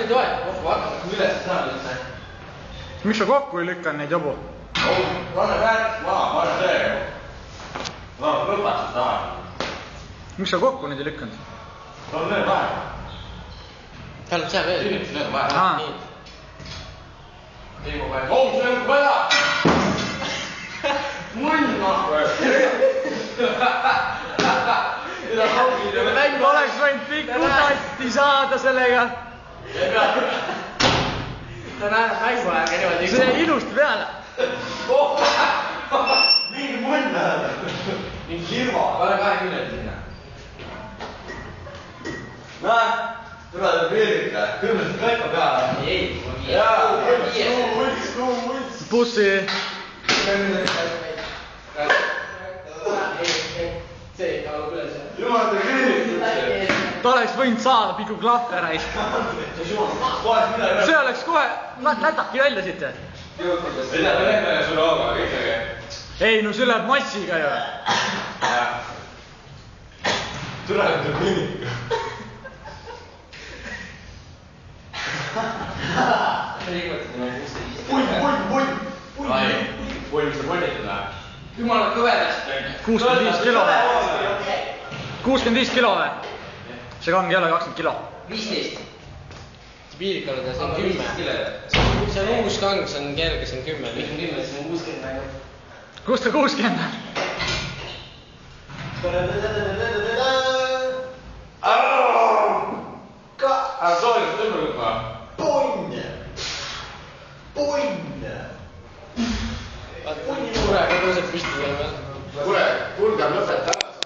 nüüd joed kokku, hakata üles saanud üldse. Miks sa kokku ei lükkan neid jobu? Anna väärtus maha, ma olen see. Ma lõpatsin taha. Miks sa kokku neid ei lükkanud? Ta on lööb vahe. Tal on seal veel. Sünnitus lööb vahe. Tiimu päev. Oh, see on päeva! Munn nahku! Oleks võinud pikku tatti saada sellega. Ta näeb mängu aega niimoodi. See jäi ilusti peale. Mingi munn näeb. Mingi hirva. Pane 20 sinna. Näe, tuleb piirika. Kümnest kõipa peale. Ei, Bussi. See kaalub üles. Jumal, ta kirjutab. Ta oleks võinud saada piku klahve raisk. See oleks kohe, nätaki välja siit. Ei tea, lehme sulle hooga, ikkagi. Ei, no see läheb massiga ju. Tuleb kõnniga. Pull, mis ta pullitad läheb. Jumala kõvedast. 65 kilo või? 65 kilo või? See kang ei ole 20 kilo. 15. Piirikalud ja see on 10. See on uus kang, see on kerge, see on 10. See on 10, see on 60 nagu. Kust ta 60?